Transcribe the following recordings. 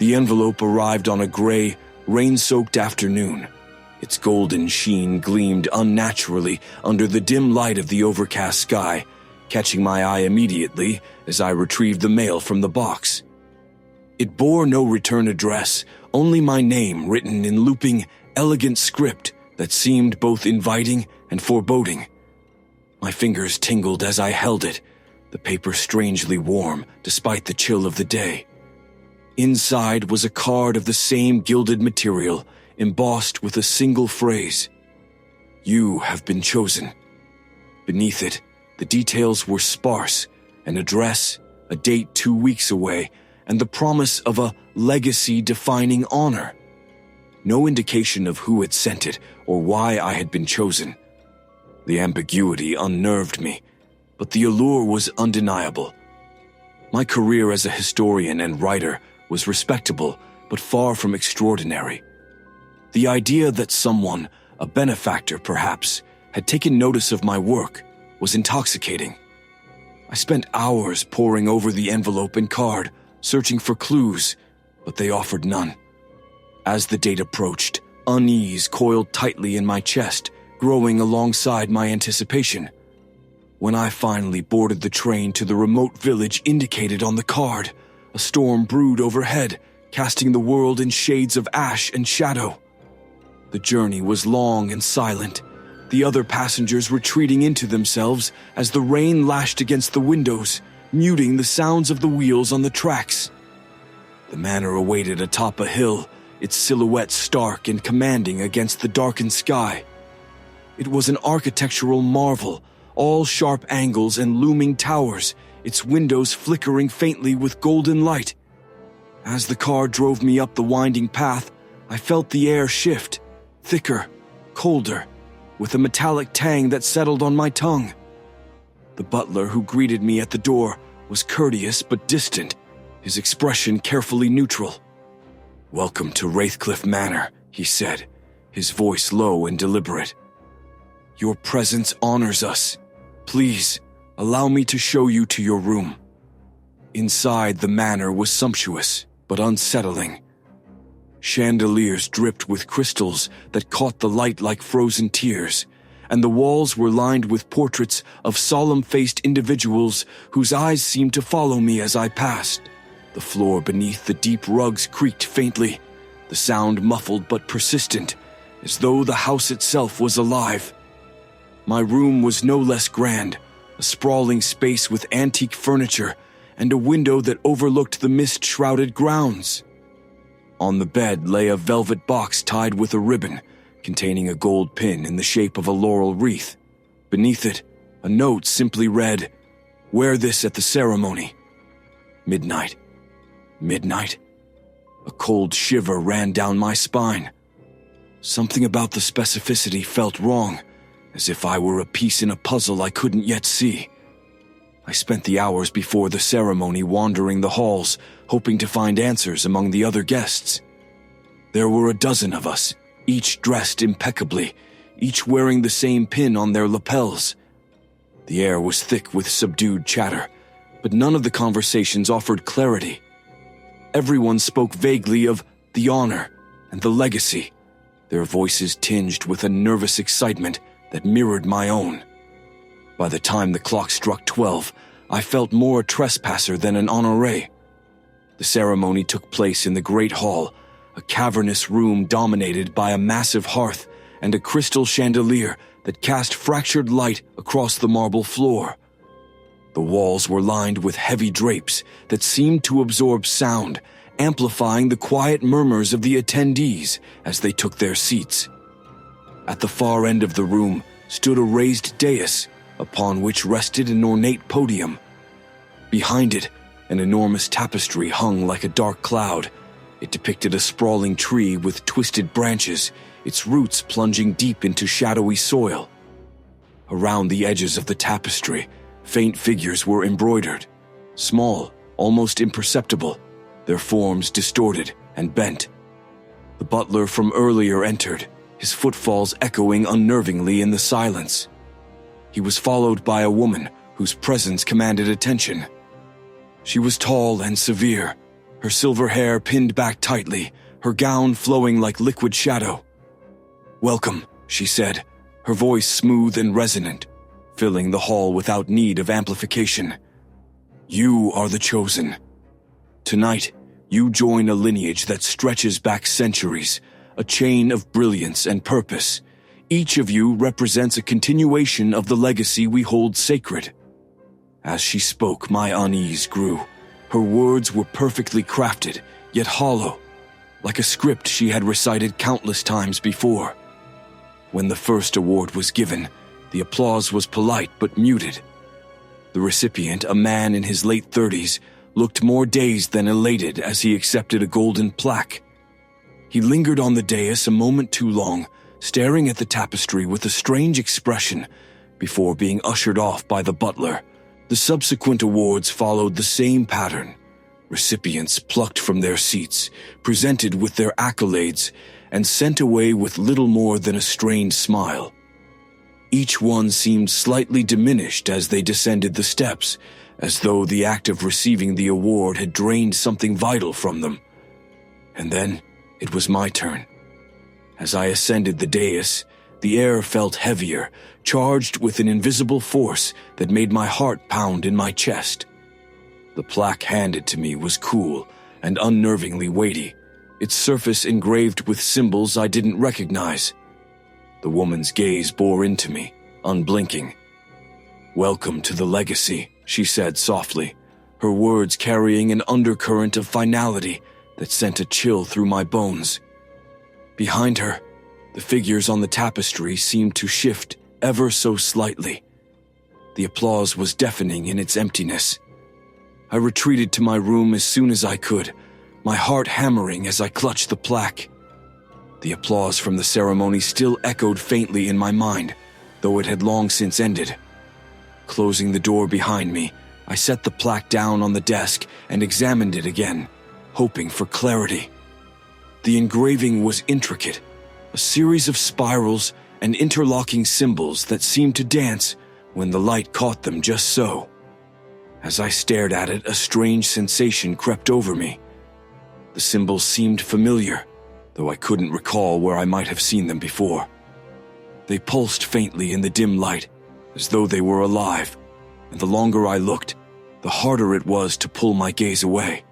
The envelope arrived on a gray, rain-soaked afternoon. Its golden sheen gleamed unnaturally under the dim light of the overcast sky, catching my eye immediately as I retrieved the mail from the box. It bore no return address, only my name written in looping, elegant script that seemed both inviting and foreboding. My fingers tingled as I held it, the paper strangely warm despite the chill of the day. Inside was a card of the same gilded material, embossed with a single phrase: "You have been chosen." Beneath it, the details were sparse: an address, a date 2 weeks away, and the promise of a legacy-defining honor. No indication of who had sent it or why I had been chosen. The ambiguity unnerved me, but the allure was undeniable. My career as a historian and writer was respectable, but far from extraordinary. The idea that someone, a benefactor perhaps, had taken notice of my work was intoxicating. I spent hours poring over the envelope and card, searching for clues, but they offered none. As the date approached, unease coiled tightly in my chest, growing alongside my anticipation. When I finally boarded the train to the remote village indicated on the card, a storm brewed overhead, casting the world in shades of ash and shadow. The journey was long and silent, the other passengers retreating into themselves as the rain lashed against the windows, muting the sounds of the wheels on the tracks. The manor awaited atop a hill, its silhouette stark and commanding against the darkened sky. It was an architectural marvel, all sharp angles and looming towers, its windows flickering faintly with golden light. As the car drove me up the winding path, I felt the air shift, thicker, colder, with a metallic tang that settled on my tongue. The butler who greeted me at the door was courteous but distant, his expression carefully neutral. "Welcome to Wraithcliff Manor," he said, his voice low and deliberate. "Your presence honors us. Please, allow me to show you to your room." Inside, the manor was sumptuous, but unsettling. Chandeliers dripped with crystals that caught the light like frozen tears, and the walls were lined with portraits of solemn-faced individuals whose eyes seemed to follow me as I passed. The floor beneath the deep rugs creaked faintly, the sound muffled but persistent, as though the house itself was alive. My room was no less grand, a sprawling space with antique furniture and a window that overlooked the mist-shrouded grounds. On the bed lay a velvet box tied with a ribbon, containing a gold pin in the shape of a laurel wreath. Beneath it, a note simply read, "Wear this at the ceremony." Midnight. Midnight? A cold shiver ran down my spine. Something about the specificity felt wrong, as if I were a piece in a puzzle I couldn't yet see. I spent the hours before the ceremony wandering the halls, hoping to find answers among the other guests. There were a dozen of us, each dressed impeccably, each wearing the same pin on their lapels. The air was thick with subdued chatter, but none of the conversations offered clarity. Everyone spoke vaguely of the honor and the legacy, their voices tinged with a nervous excitement that mirrored my own. By the time the clock struck 12, I felt more a trespasser than an honoré. The ceremony took place in the great hall, a cavernous room dominated by a massive hearth and a crystal chandelier that cast fractured light across the marble floor. The walls were lined with heavy drapes that seemed to absorb sound, amplifying the quiet murmurs of the attendees as they took their seats. At the far end of the room stood a raised dais, upon which rested an ornate podium. Behind it, an enormous tapestry hung like a dark cloud. It depicted a sprawling tree with twisted branches, its roots plunging deep into shadowy soil. Around the edges of the tapestry, faint figures were embroidered, small, almost imperceptible, their forms distorted and bent. The butler from earlier entered, his footfalls echoing unnervingly in the silence. He was followed by a woman whose presence commanded attention. She was tall and severe, her silver hair pinned back tightly, her gown flowing like liquid shadow. "Welcome," she said, her voice smooth and resonant, filling the hall without need of amplification. "You are the chosen. Tonight, you join a lineage that stretches back centuries, a chain of brilliance and purpose. Each of you represents a continuation of the legacy we hold sacred." As she spoke, my unease grew. Her words were perfectly crafted, yet hollow, like a script she had recited countless times before. When the first award was given, the applause was polite but muted. The recipient, a man in his late 30s, looked more dazed than elated as he accepted a golden plaque. He lingered on the dais a moment too long, staring at the tapestry with a strange expression, before being ushered off by the butler. The subsequent awards followed the same pattern. Recipients plucked from their seats, presented with their accolades, and sent away with little more than a strained smile. Each one seemed slightly diminished as they descended the steps, as though the act of receiving the award had drained something vital from them. And then it was my turn. As I ascended the dais, the air felt heavier, charged with an invisible force that made my heart pound in my chest. The plaque handed to me was cool and unnervingly weighty, its surface engraved with symbols I didn't recognize. The woman's gaze bore into me, unblinking. "Welcome to the legacy," she said softly, her words carrying an undercurrent of finality that sent a chill through my bones. Behind her, the figures on the tapestry seemed to shift ever so slightly. The applause was deafening in its emptiness. I retreated to my room as soon as I could, my heart hammering as I clutched the plaque. The applause from the ceremony still echoed faintly in my mind, though it had long since ended. Closing the door behind me, I set the plaque down on the desk and examined it again, hoping for clarity. The engraving was intricate, a series of spirals and interlocking symbols that seemed to dance when the light caught them just so. As I stared at it, a strange sensation crept over me. The symbols seemed familiar, though I couldn't recall where I might have seen them before. They pulsed faintly in the dim light, as though they were alive, and the longer I looked, the harder it was to pull my gaze away.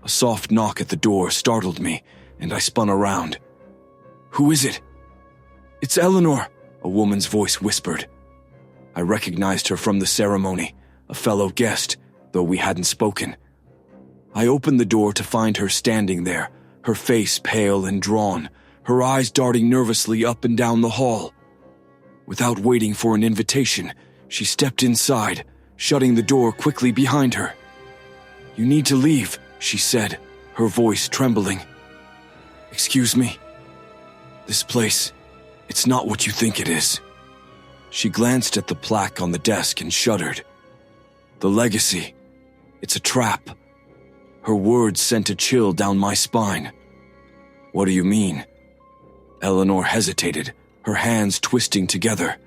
A soft knock at the door startled me, and I spun around. "Who is it?" "It's Eleanor," a woman's voice whispered. I recognized her from the ceremony, a fellow guest, though we hadn't spoken. I opened the door to find her standing there, her face pale and drawn, her eyes darting nervously up and down the hall. Without waiting for an invitation, she stepped inside, shutting the door quickly behind her. "You need to leave," she said, her voice trembling. "Excuse me? This place, it's not what you think it is." She glanced at the plaque on the desk and shuddered. "The legacy, it's a trap." Her words sent a chill down my spine. "What do you mean?" Eleanor hesitated, her hands twisting together.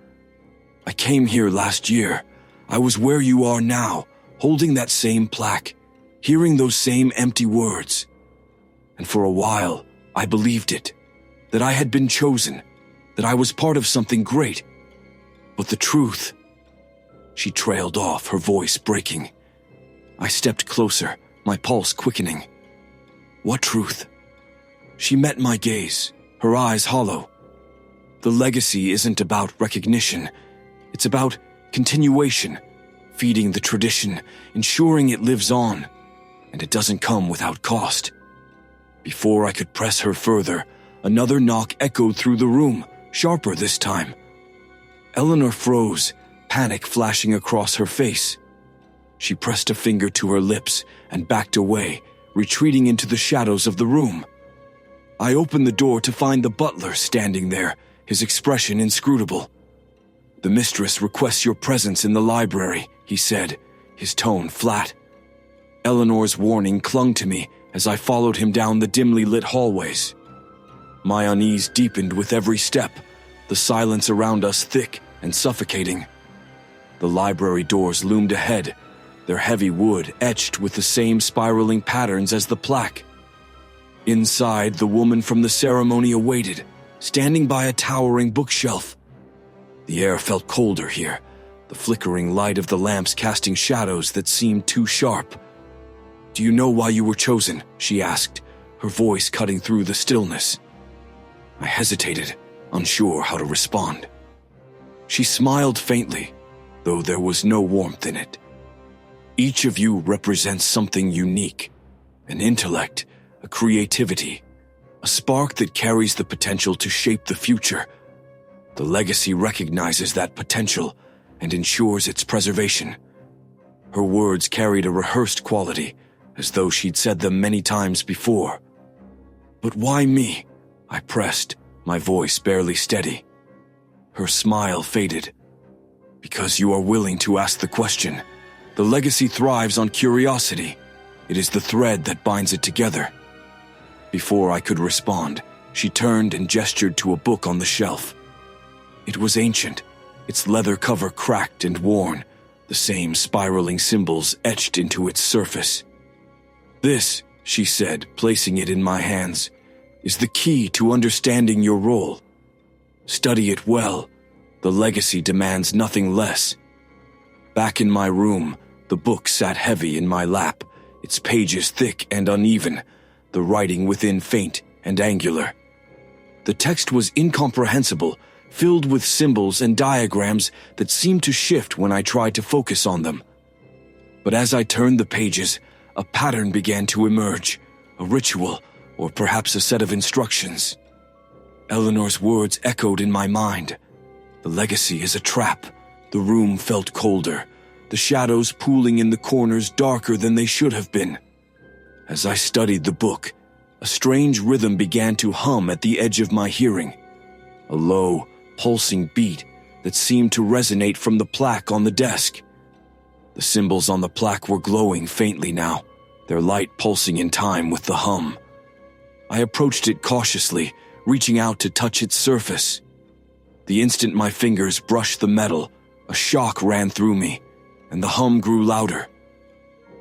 "I came here last year. I was where you are now, holding that same plaque, hearing those same empty words. And for a while, I believed it, that I had been chosen, that I was part of something great. But the truth..." She trailed off, her voice breaking. I stepped closer, my pulse quickening. "What truth?" She met my gaze, her eyes hollow. "The legacy isn't about recognition. It's about continuation, feeding the tradition, ensuring it lives on, and it doesn't come without cost." Before I could press her further, another knock echoed through the room, sharper this time. Eleanor froze, panic flashing across her face. She pressed a finger to her lips and backed away, retreating into the shadows of the room. I opened the door to find the butler standing there, his expression inscrutable. "The mistress requests your presence in the library," he said, his tone flat. Eleanor's warning clung to me as I followed him down the dimly lit hallways. My unease deepened with every step, the silence around us thick and suffocating. The library doors loomed ahead, their heavy wood etched with the same spiraling patterns as the plaque. Inside, the woman from the ceremony awaited, standing by a towering bookshelf. The air felt colder here, the flickering light of the lamps casting shadows that seemed too sharp. "Do you know why you were chosen?" she asked, her voice cutting through the stillness. I hesitated, unsure how to respond. She smiled faintly, though there was no warmth in it. "Each of you represents something unique, an intellect, a creativity, a spark that carries the potential to shape the future. The legacy recognizes that potential and ensures its preservation." Her words carried a rehearsed quality, as though she'd said them many times before. "But why me?" I pressed, my voice barely steady. Her smile faded. "Because you are willing to ask the question. The legacy thrives on curiosity. It is the thread that binds it together." Before I could respond, she turned and gestured to a book on the shelf. It was ancient, its leather cover cracked and worn, the same spiraling symbols etched into its surface. "This," she said, placing it in my hands, "is the key to understanding your role. Study it well. The legacy demands nothing less." Back in my room, the book sat heavy in my lap, its pages thick and uneven, the writing within faint and angular. The text was incomprehensible, filled with symbols and diagrams that seemed to shift when I tried to focus on them. But as I turned the pages, a pattern began to emerge, a ritual, or perhaps a set of instructions. Eleanor's words echoed in my mind. The legacy is a trap. The room felt colder, the shadows pooling in the corners darker than they should have been. As I studied the book, a strange rhythm began to hum at the edge of my hearing, a low, pulsing beat that seemed to resonate from the plaque on the desk. The symbols on the plaque were glowing faintly now, their light pulsing in time with the hum. I approached it cautiously, reaching out to touch its surface. The instant my fingers brushed the metal, a shock ran through me, and the hum grew louder.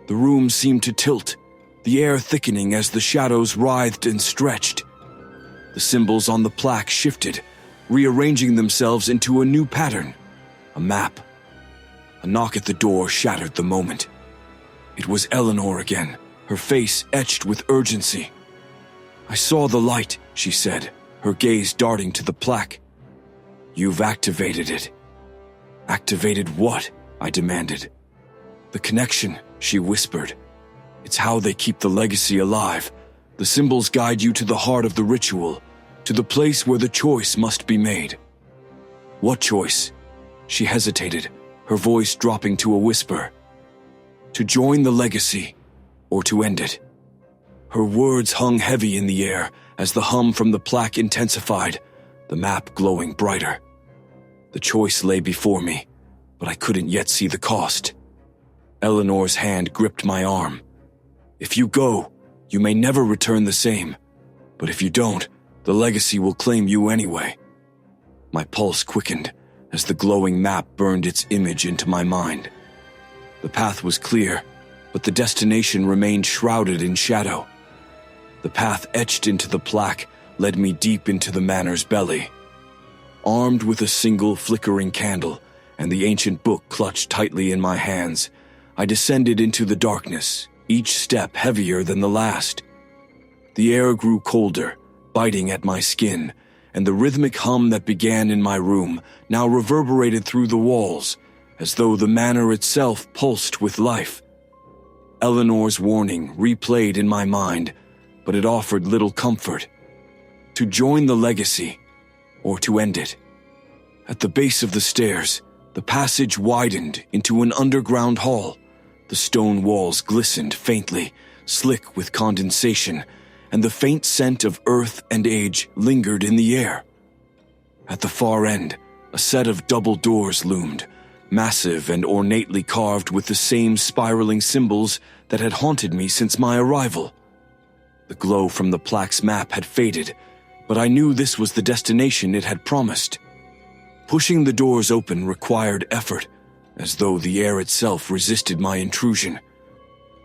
The room seemed to tilt, the air thickening as the shadows writhed and stretched. The symbols on the plaque shifted, rearranging themselves into a new pattern, a map. A knock at the door shattered the moment. It was Eleanor again, her face etched with urgency. "I saw the light," she said, her gaze darting to the plaque. "You've activated it." "Activated what?" I demanded. "The connection," she whispered. "It's how they keep the legacy alive. The symbols guide you to the heart of the ritual, to the place where the choice must be made." "What choice?" She hesitated, her voice dropping to a whisper. "To join the legacy, or to end it." Her words hung heavy in the air as the hum from the plaque intensified, the map glowing brighter. The choice lay before me, but I couldn't yet see the cost. Eleanor's hand gripped my arm. "If you go, you may never return the same. But if you don't, the legacy will claim you anyway." My pulse quickened as the glowing map burned its image into my mind. The path was clear, but the destination remained shrouded in shadow. The path etched into the plaque led me deep into the manor's belly. Armed with a single flickering candle and the ancient book clutched tightly in my hands, I descended into the darkness, each step heavier than the last. The air grew colder, biting at my skin, and the rhythmic hum that began in my room now reverberated through the walls, as though the manor itself pulsed with life. Eleanor's warning replayed in my mind, but it offered little comfort. To join the legacy, or to end it. At the base of the stairs, the passage widened into an underground hall. The stone walls glistened faintly, slick with condensation, and the faint scent of earth and age lingered in the air. At the far end, a set of double doors loomed, massive and ornately carved with the same spiraling symbols that had haunted me since my arrival. The glow from the plaque's map had faded, but I knew this was the destination it had promised. Pushing the doors open required effort, as though the air itself resisted my intrusion.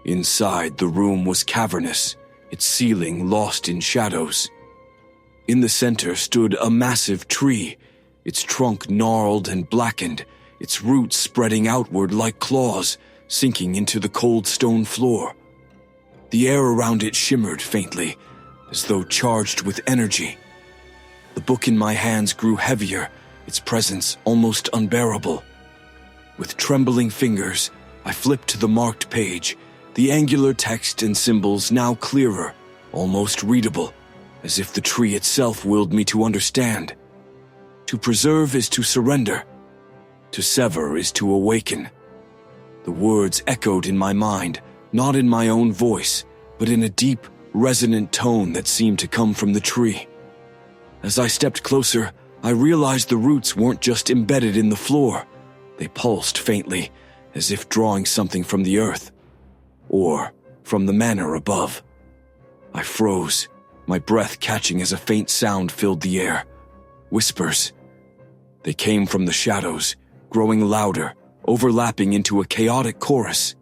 Inside, the room was cavernous, its ceiling lost in shadows. In the center stood a massive tree, its trunk gnarled and blackened, its roots spreading outward like claws, sinking into the cold stone floor. The air around it shimmered faintly, as though charged with energy. The book in my hands grew heavier, its presence almost unbearable. With trembling fingers, I flipped to the marked page, the angular text and symbols now clearer, almost readable, as if the tree itself willed me to understand. To preserve is to surrender. To sever is to awaken. The words echoed in my mind, not in my own voice, but in a deep, resonant tone that seemed to come from the tree. As I stepped closer, I realized the roots weren't just embedded in the floor. They pulsed faintly, as if drawing something from the earth, or from the manor above. I froze, my breath catching as a faint sound filled the air. Whispers. They came from the shadows, growing louder, overlapping into a chaotic chorus.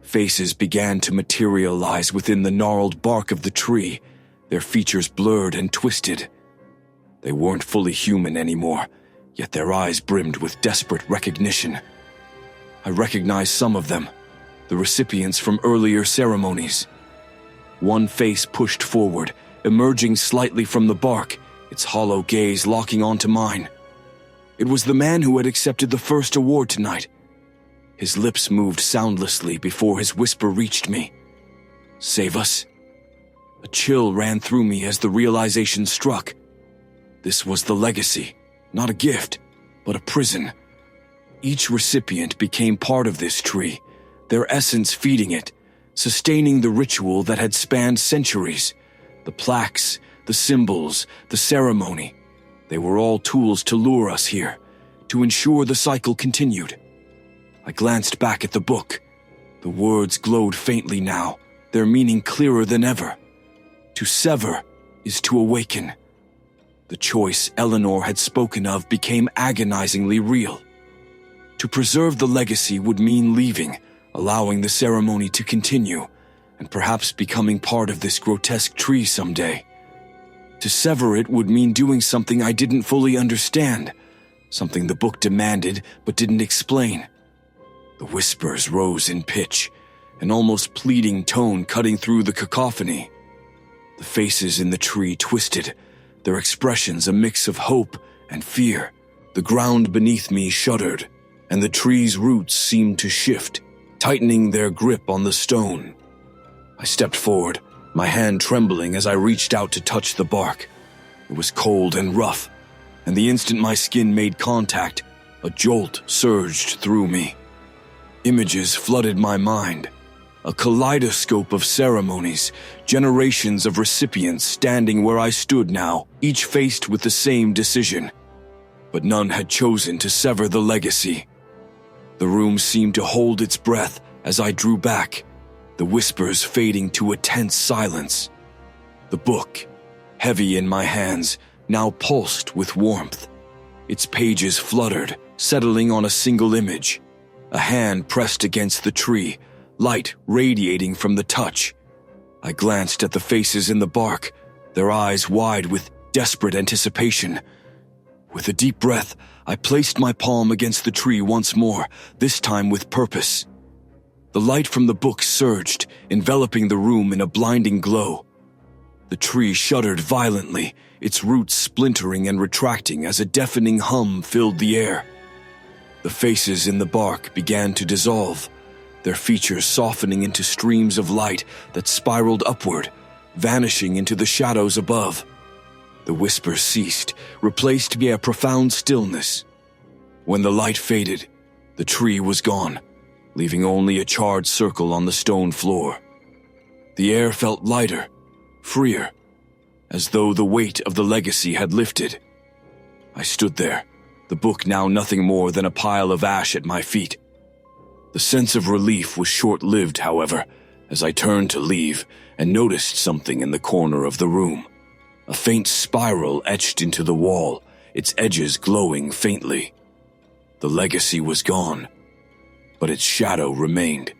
Faces began to materialize within the gnarled bark of the tree, their features blurred and twisted. They weren't fully human anymore, yet their eyes brimmed with desperate recognition. I recognized some of them, the recipients from earlier ceremonies. One face pushed forward, emerging slightly from the bark, its hollow gaze locking onto mine. It was the man who had accepted the first award tonight. His lips moved soundlessly before his whisper reached me. "Save us?" A chill ran through me as the realization struck. This was the legacy, not a gift, but a prison. Each recipient became part of this tree, their essence feeding it, sustaining the ritual that had spanned centuries. The plaques, the symbols, the ceremony, they were all tools to lure us here, to ensure the cycle continued. I glanced back at the book. The words glowed faintly now, their meaning clearer than ever. To sever is to awaken. The choice Eleanor had spoken of became agonizingly real. To preserve the legacy would mean leaving, allowing the ceremony to continue, and perhaps becoming part of this grotesque tree someday. To sever it would mean doing something I didn't fully understand, something the book demanded but didn't explain. The whispers rose in pitch, an almost pleading tone cutting through the cacophony. The faces in the tree twisted, their expressions a mix of hope and fear. The ground beneath me shuddered, and the tree's roots seemed to shift, tightening their grip on the stone. I stepped forward, my hand trembling as I reached out to touch the bark. It was cold and rough, and the instant my skin made contact, a jolt surged through me. Images flooded my mind. A kaleidoscope of ceremonies, generations of recipients standing where I stood now, each faced with the same decision. But none had chosen to sever the legacy. The room seemed to hold its breath as I drew back, the whispers fading to a tense silence. The book, heavy in my hands, now pulsed with warmth. Its pages fluttered, settling on a single image. A hand pressed against the tree, light radiating from the touch. I glanced at the faces in the bark, their eyes wide with desperate anticipation. With a deep breath, I placed my palm against the tree once more, this time with purpose. The light from the book surged, enveloping the room in a blinding glow. The tree shuddered violently, its roots splintering and retracting as a deafening hum filled the air. The faces in the bark began to dissolve, their features softening into streams of light that spiraled upward, vanishing into the shadows above. The whispers ceased, replaced by a profound stillness. When the light faded, the tree was gone, leaving only a charred circle on the stone floor. The air felt lighter, freer, as though the weight of the legacy had lifted. I stood there, the book now nothing more than a pile of ash at my feet. The sense of relief was short-lived, however, as I turned to leave and noticed something in the corner of the room. A faint spiral etched into the wall, its edges glowing faintly. The legacy was gone, but its shadow remained.